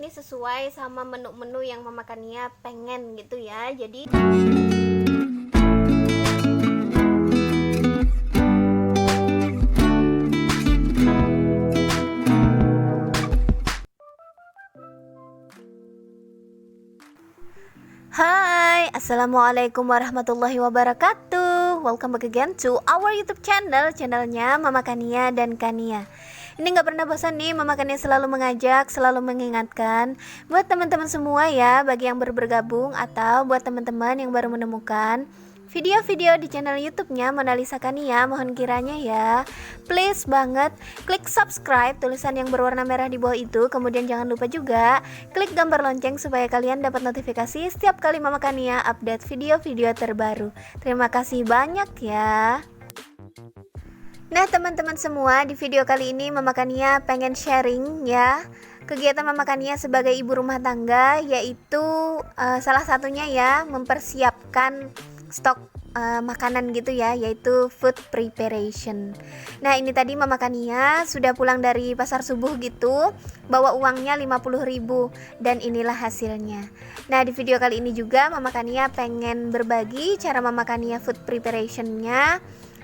ini sesuai sama menu-menu yang Mama Kania pengen gitu ya. Jadi Hai, Assalamualaikum warahmatullahi wabarakatuh. Welcome back again to our YouTube channelnya Mama Kania dan Kania. Ini gak pernah bosan nih, Mama Kania selalu mengajak, selalu mengingatkan buat teman-teman semua ya, bagi yang baru bergabung atau buat teman-teman yang baru menemukan video-video di channel YouTube-nya Monalisa Kania, mohon kiranya ya, please banget klik subscribe, tulisan yang berwarna merah di bawah itu. Kemudian jangan lupa juga klik gambar lonceng supaya kalian dapat notifikasi setiap kali Mama Kania update video-video terbaru. Terima kasih banyak ya. Nah teman-teman semua, di video kali ini Mama Kania pengen sharing ya kegiatan Mama Kania sebagai ibu rumah tangga, yaitu salah satunya ya mempersiapkan stok makanan gitu ya, yaitu food preparation. Nah ini tadi Mama Kania sudah pulang dari pasar subuh gitu, bawa uangnya 50.000 dan inilah hasilnya. Nah di video kali ini juga Mama Kania pengen berbagi cara Mama Kania food preparationnya.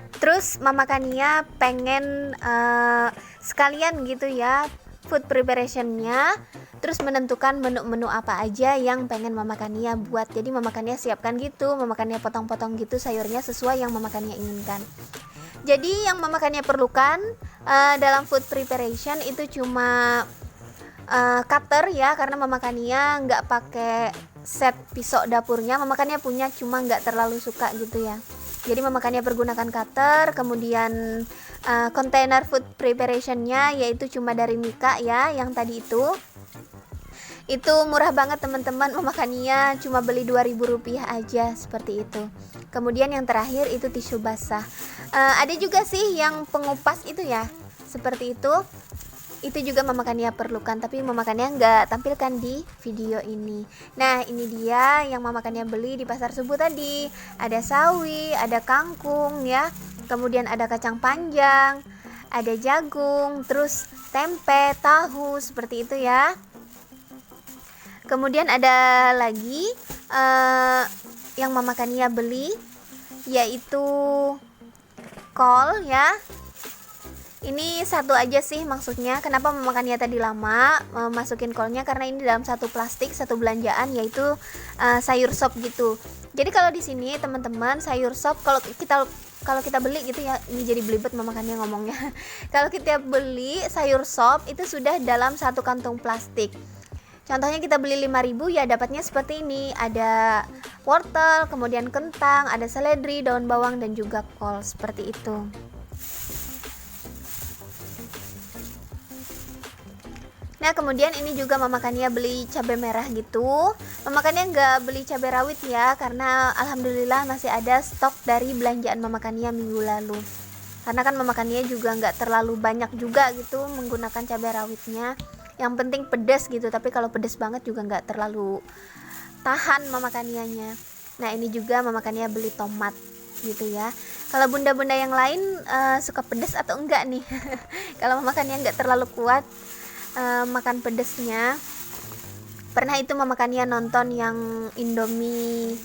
Terus Mama Kania pengen sekalian gitu ya food preparationnya, terus menentukan menu-menu apa aja yang pengen Mama Kania buat. Jadi Mama Kania siapkan gitu, Mama Kania potong-potong gitu sayurnya sesuai yang Mama Kania inginkan. Jadi yang Mama Kania perlukan dalam food preparation itu cuma cutter ya, karena Mama Kania nggak pakai set pisau dapurnya. Mama Kania punya cuma nggak terlalu suka gitu ya. Jadi Mama Kania pergunakan cutter, kemudian container food preparationnya yaitu cuma dari Mika ya, yang tadi itu murah banget teman-teman. Mama Kania cuma beli Rp2.000 aja seperti itu. Kemudian yang terakhir itu tisu basah. Ada juga sih yang pengupas itu ya, seperti itu juga Mama Kania perlukan, tapi Mama Kania nggak tampilkan di video ini. Nah ini dia yang Mama Kania beli di pasar subuh tadi. Ada sawi, ada kangkung ya, kemudian ada kacang panjang, ada jagung, terus tempe, tahu, seperti itu ya. Kemudian ada lagi yang Mama Kania beli, yaitu kol ya. Ini satu aja sih maksudnya. Kenapa Mama Kania tadi lama masukin kolnya, karena ini dalam satu plastik, satu belanjaan, yaitu sayur sop gitu. Jadi kalau di sini teman-teman, sayur sop kalau kita beli gitu ya, ini jadi belibet Mama Kania ngomongnya. Kalau kita beli sayur sop itu sudah dalam satu kantung plastik. Contohnya kita beli 5.000 ya, dapatnya seperti ini. Ada wortel, kemudian kentang, ada seledri, daun bawang, dan juga kol, seperti itu. Nah kemudian ini juga Mama Kania beli cabai merah gitu. Mama Kania nggak beli cabai rawit ya, karena alhamdulillah masih ada stok dari belanjaan Mama Kania minggu lalu. Karena kan Mama Kania juga nggak terlalu banyak juga gitu menggunakan cabai rawitnya. Yang penting pedas gitu, tapi kalau pedas banget juga nggak terlalu tahan Mama Kanianya. Nah ini juga Mama Kania beli tomat gitu ya. Kalau bunda-bunda yang lain suka pedas atau enggak nih? Kalau Mama Kania nggak terlalu kuat makan pedesnya. Pernah itu Mama Kania nonton yang Indomie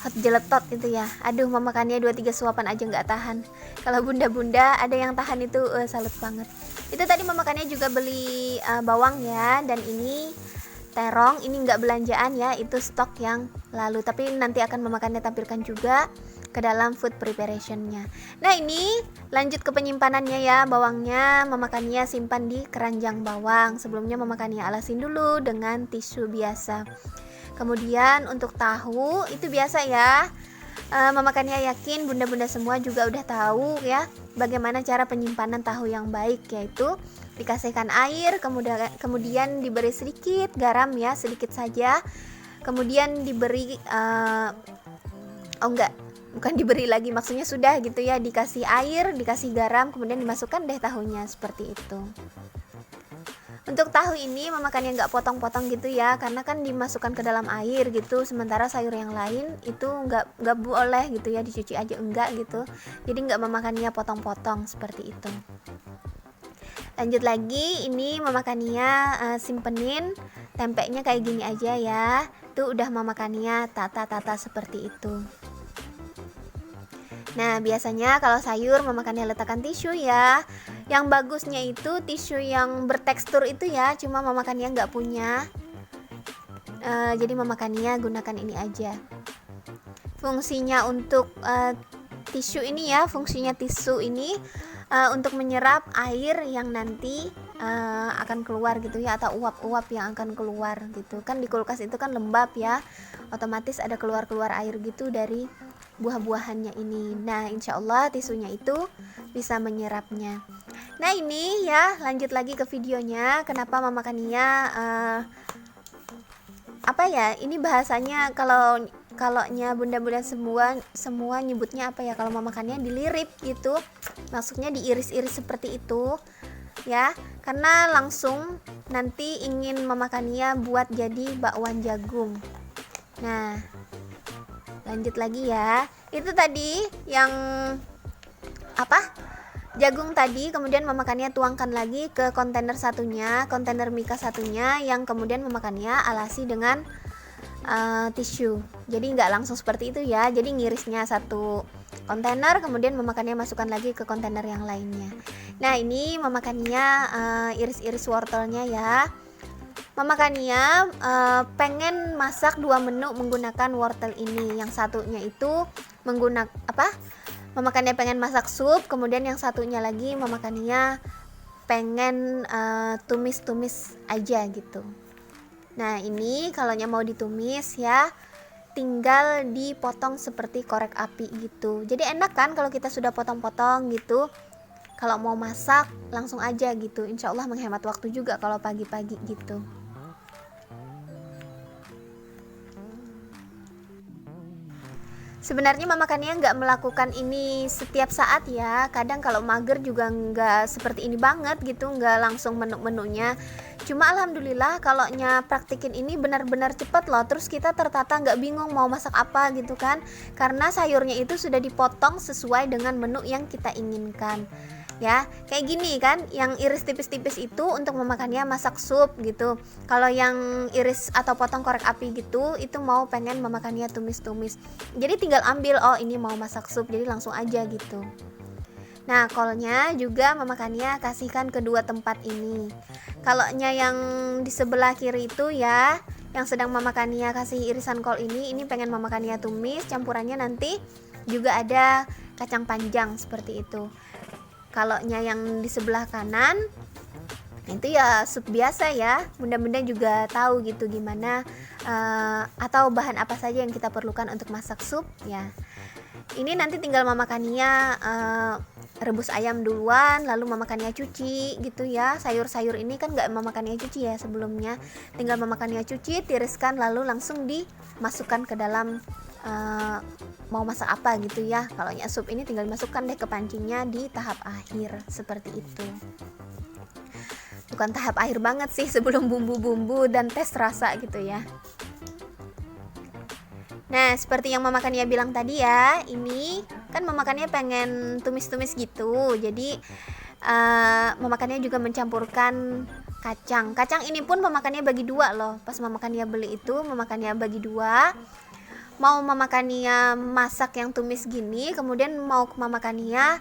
hot jeletot itu ya, aduh Mama Kania 2-3 suapan aja nggak tahan. Kalau bunda-bunda ada yang tahan itu salut banget. Itu tadi Mama Kania juga beli bawang ya, dan ini terong. Ini nggak belanjaan ya, itu stok yang lalu, tapi nanti akan Mama Kania tampilkan juga ke dalam food preparationnya. Nah ini lanjut ke penyimpanannya ya. Bawangnya Mama Kania simpan di keranjang bawang. Sebelumnya Mama Kania alasin dulu dengan tisu biasa. Kemudian untuk tahu itu biasa ya, Mama Kania yakin bunda-bunda semua juga udah tahu ya bagaimana cara penyimpanan tahu yang baik, yaitu dikasihkan air, kemudian diberi sedikit garam ya, sedikit saja. Kemudian diberi bukan diberi lagi, maksudnya sudah gitu ya, dikasih air, dikasih garam, kemudian dimasukkan deh tahunya, seperti itu. Untuk tahu ini Mama Kania nggak potong-potong gitu ya, karena kan dimasukkan ke dalam air gitu. Sementara sayur yang lain itu nggak boleh gitu ya, dicuci aja enggak gitu. Jadi nggak Mama Kania potong-potong seperti itu. Lanjut lagi, ini Mama Kania simpenin tempenya kayak gini aja ya. Tuh udah Mama Kania tata-tata seperti itu. Nah, biasanya kalau sayur Mama Kania letakkan tisu ya. Yang bagusnya itu tisu yang bertekstur itu ya, cuma Mama Kania nggak punya. Jadi Mama Kania gunakan ini aja. Fungsinya untuk tisu ini ya, fungsinya tisu ini untuk menyerap air yang nanti akan keluar gitu ya, atau uap-uap yang akan keluar gitu kan. Di kulkas itu kan lembab ya, otomatis ada keluar-keluar air gitu dari buah-buahannya ini. Nah, insya Allah tisunya itu bisa menyerapnya. Nah, ini ya, lanjut lagi ke videonya. Kenapa Mama Kania apa ya, ini bahasanya kalaunya bunda-bunda semua nyebutnya apa ya, kalau Mama Kania dilirip gitu, maksudnya diiris-iris seperti itu ya, karena langsung nanti ingin Mama Kania buat jadi bakwan jagung. Nah, lanjut lagi ya, itu tadi yang apa, jagung tadi, kemudian Mama Kania tuangkan lagi ke kontainer satunya, kontainer mika satunya, yang kemudian Mama Kania alasi dengan tisu. Jadi nggak langsung seperti itu ya, jadi ngirisnya satu kontainer, kemudian Mama Kania masukkan lagi ke kontainer yang lainnya. Nah, ini Mama Kania iris-iris wortelnya ya. Mama Kania pengen masak 2 menu menggunakan wortel ini. Yang satunya itu menggunakan apa? Mama Kania pengen masak sup, kemudian yang satunya lagi Mama Kania pengen tumis-tumis aja gitu. Nah, ini kalau mau ditumis ya, tinggal dipotong seperti korek api gitu. Jadi enak kan kalau kita sudah potong-potong gitu. Kalau mau masak langsung aja gitu. Insya Allah menghemat waktu juga kalau pagi-pagi gitu. Sebenarnya Mama Kania nggak melakukan ini setiap saat ya. Kadang kalau mager juga nggak seperti ini banget gitu, nggak langsung menu-menunya. Cuma alhamdulillah kalau praktikin ini benar-benar cepet loh. Terus kita tertata, nggak bingung mau masak apa gitu kan. Karena sayurnya itu sudah dipotong sesuai dengan menu yang kita inginkan. Ya, kayak gini kan, yang iris tipis-tipis itu untuk Mama Kania masak sup gitu. Kalau yang iris atau potong korek api gitu, itu mau pengen Mama Kania tumis-tumis. Jadi tinggal ambil, oh ini mau masak sup, jadi langsung aja gitu. Nah, kolnya juga Mama Kania kasihkan kedua tempat ini. Kalaunya yang di sebelah kiri itu ya, yang sedang Mama Kania kasih irisan kol ini pengen Mama Kania tumis, campurannya nanti juga ada kacang panjang seperti itu. Kalaunya yang di sebelah kanan itu ya sup biasa ya, bunda-bunda juga tahu gitu gimana atau bahan apa saja yang kita perlukan untuk masak sup ya. Ini nanti tinggal Mama Kania rebus ayam duluan, lalu Mama Kania cuci gitu ya. Sayur-sayur ini kan nggak Mama Kania cuci ya sebelumnya, tinggal Mama Kania cuci, tiriskan, lalu langsung dimasukkan ke dalam mau masak apa gitu ya. Kalau sup ini tinggal dimasukkan deh ke pancingnya di tahap akhir seperti itu. Bukan tahap akhir banget sih, sebelum bumbu-bumbu dan tes rasa gitu ya. Nah, seperti yang Mama Kania bilang tadi ya, ini kan Mama Kania pengen tumis-tumis gitu. Jadi Mama Kania juga mencampurkan kacang. Kacang ini pun Mama Kania bagi 2 loh. Pas Mama Kania beli itu Mama Kania bagi 2. Mau Mama Kania masak yang tumis gini, kemudian mau Mama Kania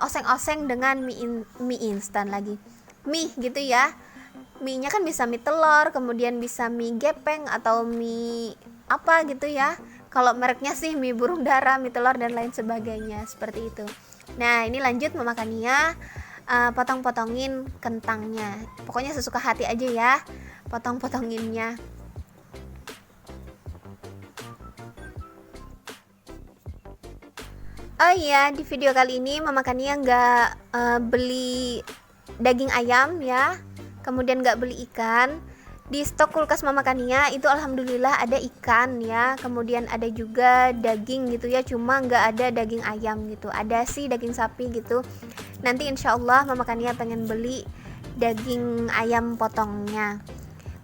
oseng-oseng dengan mie instan lagi. Mie gitu ya. Mie-nya kan bisa mie telur, kemudian bisa mie gepeng atau mie apa gitu ya. Kalau mereknya sih mie burung dara, mie telur dan lain sebagainya seperti itu. Nah, ini lanjut Mama Kania potong-potongin kentangnya. Pokoknya sesuka hati aja ya potong-potonginnya. Oh iya, di video kali ini Mama Kania nggak beli daging ayam ya, kemudian nggak beli ikan. Di stok kulkas Mama Kania itu alhamdulillah ada ikan ya, kemudian ada juga daging gitu ya, cuma nggak ada daging ayam gitu. Ada sih daging sapi gitu. Nanti insya Allah Mama Kania pengen beli daging ayam potongnya.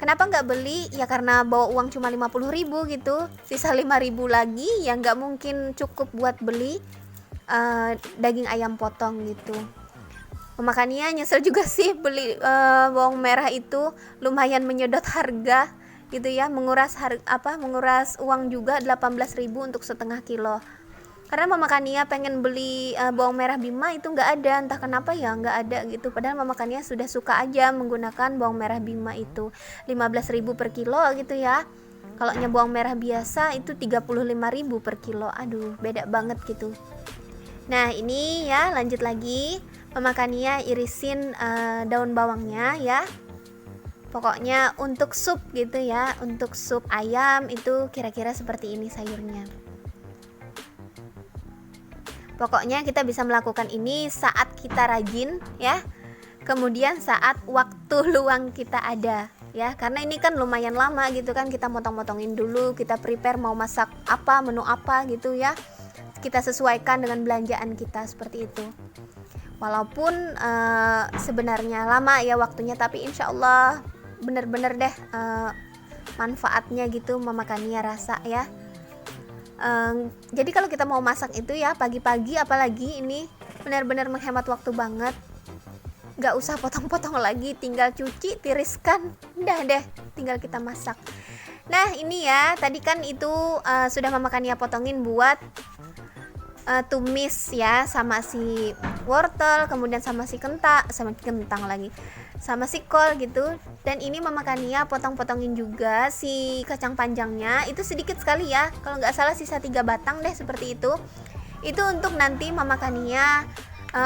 Kenapa nggak beli? Ya karena bawa uang cuma 50.000 gitu, sisa 5.000 lagi ya nggak mungkin cukup buat beli daging ayam potong gitu. Mama Kania nyesel juga sih beli bawang merah itu lumayan menyedot harga gitu ya, menguras menguras uang juga 18.000 untuk setengah kilo. Karena Mama Kania pengen beli bawang merah Bima itu nggak ada, entah kenapa ya nggak ada gitu. Padahal Mama Kania sudah suka aja menggunakan bawang merah Bima itu 15.000 per kilo gitu ya. Kalau bawang merah biasa itu 35.000 per kilo. Aduh, beda banget gitu. Nah, ini ya lanjut lagi. Mama Kania irisin daun bawangnya ya. Pokoknya untuk sup gitu ya, untuk sup ayam itu kira-kira seperti ini sayurnya. Pokoknya kita bisa melakukan ini saat kita rajin ya. Kemudian saat waktu luang kita ada ya, karena ini kan lumayan lama gitu kan, kita motong-motongin dulu, kita prepare mau masak apa, menu apa gitu ya. Kita sesuaikan dengan belanjaan kita seperti itu. Walaupun sebenarnya lama ya waktunya, tapi insya Allah bener-bener deh manfaatnya gitu Mama Kania rasa ya. Jadi kalau kita mau masak itu ya pagi-pagi, apalagi ini benar-benar menghemat waktu banget. Gak usah potong-potong lagi, tinggal cuci, tiriskan, udah deh, tinggal kita masak. Nah ini ya, tadi kan itu sudah Mama Kania potongin buat tumis ya, sama si wortel, kemudian sama si kentang lagi, sama si kol gitu. Dan ini Mama Kania potong-potongin juga si kacang panjangnya, itu sedikit sekali ya, kalau nggak salah sisa 3 batang deh seperti itu. Itu untuk nanti Mama Kania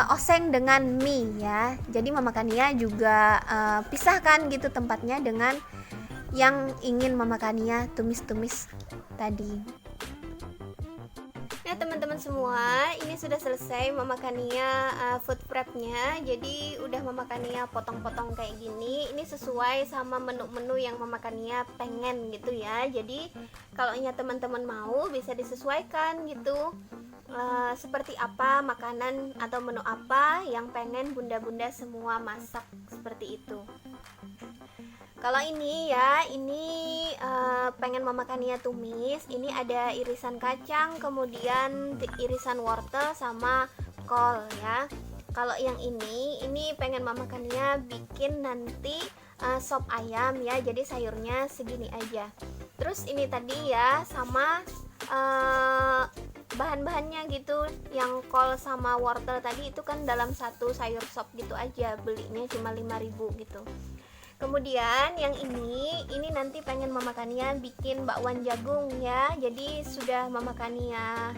oseng dengan mie ya. Jadi Mama Kania juga pisahkan gitu tempatnya dengan yang ingin Mama Kania tumis-tumis tadi. Nah teman-teman semua, ini sudah selesai Mama Kania food prepnya. Jadi udah Mama Kania potong-potong kayak gini. Ini sesuai sama menu-menu yang Mama Kania pengen gitu ya. Jadi kalau teman-teman mau bisa disesuaikan gitu, seperti apa makanan atau menu apa yang pengen bunda-bunda semua masak seperti itu. Kalau ini ya, ini pengen Mama Kania tumis. Ini ada irisan kacang, kemudian irisan wortel sama kol ya. Kalau yang ini pengen Mama Kania bikin nanti sop ayam ya. Jadi sayurnya segini aja. Terus ini tadi ya sama bahan-bahannya gitu, yang kol sama wortel tadi itu kan dalam satu sayur sop gitu aja, belinya cuma 5.000 gitu. Kemudian yang ini nanti pengen Mama Kania bikin bakwan jagung ya. Jadi sudah Mama Kania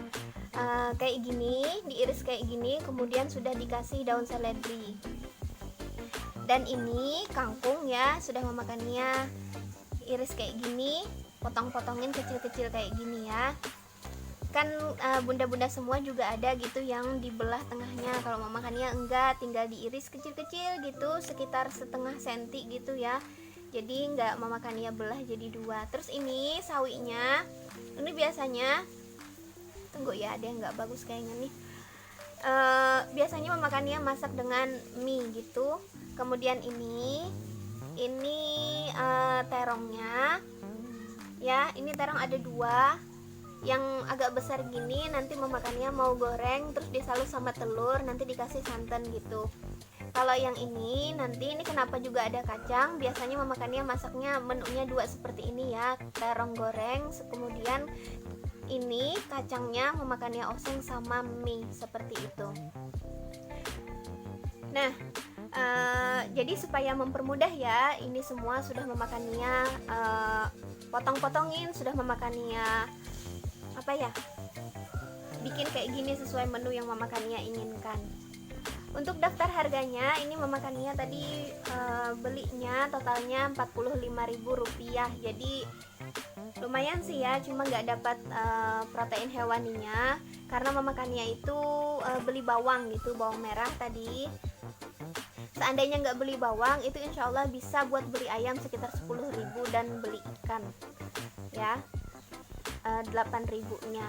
kayak gini, diiris kayak gini, kemudian sudah dikasih daun seledri. Dan ini kangkung ya, sudah Mama Kania iris kayak gini, potong-potongin kecil-kecil kayak gini ya. Kan bunda-bunda semua juga ada gitu yang dibelah tengahnya. Kalau Mama Kania enggak, tinggal diiris kecil-kecil gitu, sekitar setengah senti gitu ya. Jadi enggak Mama Kania belah jadi 2. Terus ini sawinya, ini biasanya tunggu ya, ada yang enggak bagus kayaknya nih. Biasanya Mama Kania masak dengan mie gitu. Kemudian ini terongnya ya, ini terong ada 2. Yang agak besar gini nanti Mama Kania mau goreng, terus disalut sama telur, nanti dikasih santan gitu. Kalau yang ini nanti, ini kenapa juga ada kacang, biasanya Mama Kania masaknya menunya 2 seperti ini ya, terong goreng, kemudian ini kacangnya Mama Kania oseng sama mie seperti itu. Nah jadi supaya mempermudah ya, ini semua sudah Mama Kania potong-potongin, sudah Mama Kania bikin kayak gini sesuai menu yang Mama Kania inginkan. Untuk daftar harganya, ini Mama Kania tadi belinya totalnya Rp45.000. Jadi lumayan sih ya, cuma nggak dapat protein hewaninya karena Mama Kania itu beli bawang gitu, bawang merah tadi. Seandainya nggak beli bawang, itu insya Allah bisa buat beli ayam sekitar 10.000 dan beli ikan ya 8.000 nya.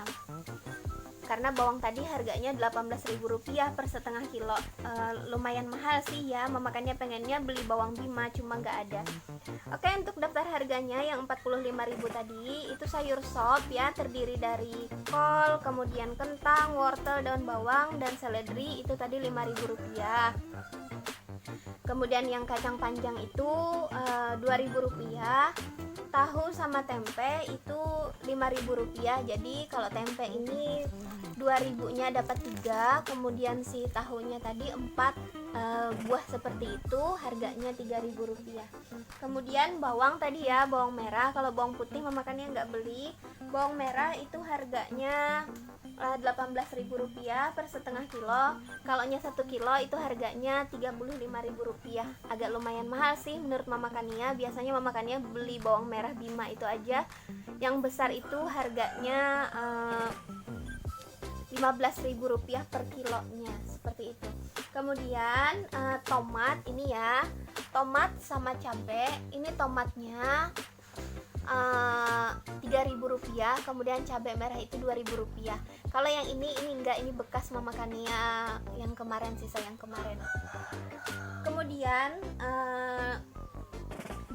karena bawang tadi harganya Rp18.000 per setengah kilo. Lumayan mahal sih ya, memakannya pengennya beli bawang Bima cuma nggak ada. Oke, untuk daftar harganya yang Rp45.000 tadi itu sayur sop ya, terdiri dari kol, kemudian kentang, wortel, daun bawang, dan seledri itu tadi Rp5.000. Kemudian yang kacang panjang itu Rp2.000. Tahu sama tempe itu Rp5.000. Jadi kalau tempe ini 2.000-nya dapat 3, kemudian si tahunya tadi 4 buah seperti itu, harganya Rp3.000. Kemudian bawang tadi ya, bawang merah. Kalau bawang putih memakannya nggak beli. Bawang merah itu harganya Rp18.000 per setengah kilo. Kalau 1 kilo itu harganya Rp35.000. Agak lumayan mahal sih menurut Mama Kania. Biasanya Mama Kania beli bawang merah Bima itu aja. Yang besar itu harganya Rp15.000 per kilonya, seperti itu. Kemudian tomat ini ya, tomat sama cabai. Ini tomatnya Rp3.000, kemudian cabai merah itu Rp2.000. Kalau yang ini enggak, ini bekas Mama Kania yang kemarin, sisa yang kemarin. Kemudian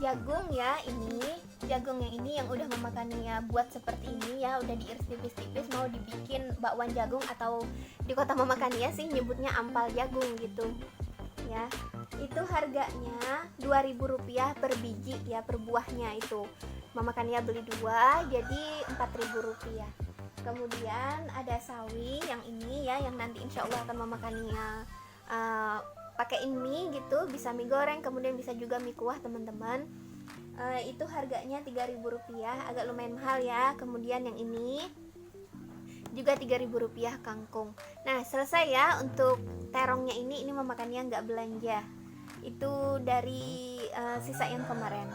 jagung ya, ini jagung yang ini yang udah Mama Kania buat seperti ini ya, udah diiris tipis-tipis, mau dibikin bakwan jagung, atau di kota Mama Kania sih nyebutnya ampal jagung gitu ya. Itu harganya Rp2.000 per biji ya, per buahnya itu. Mama Kania beli 2 jadi Rp4.000. Kemudian ada sawi yang ini ya, yang nanti insya Allah akan Mama Kania pakein mie gitu, bisa mie goreng, kemudian bisa juga mie kuah teman-teman. Itu harganya Rp3.000, agak lumayan mahal ya. Kemudian yang ini juga Rp3.000 kangkung. Nah selesai ya untuk terongnya ini Mama Kania nggak belanja, itu dari sisa yang kemarin.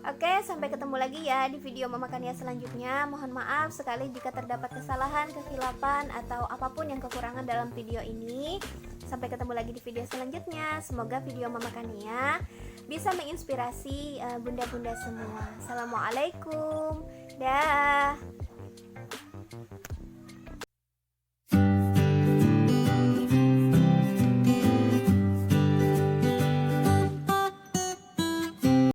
Oke, sampai ketemu lagi ya di video Mama Kania selanjutnya. Mohon maaf sekali jika terdapat kesalahan, kekhilafan, atau apapun yang kekurangan dalam video ini. Sampai ketemu lagi di video selanjutnya. Semoga video Mama Kania bisa menginspirasi bunda-bunda semua. Assalamualaikum. Dah.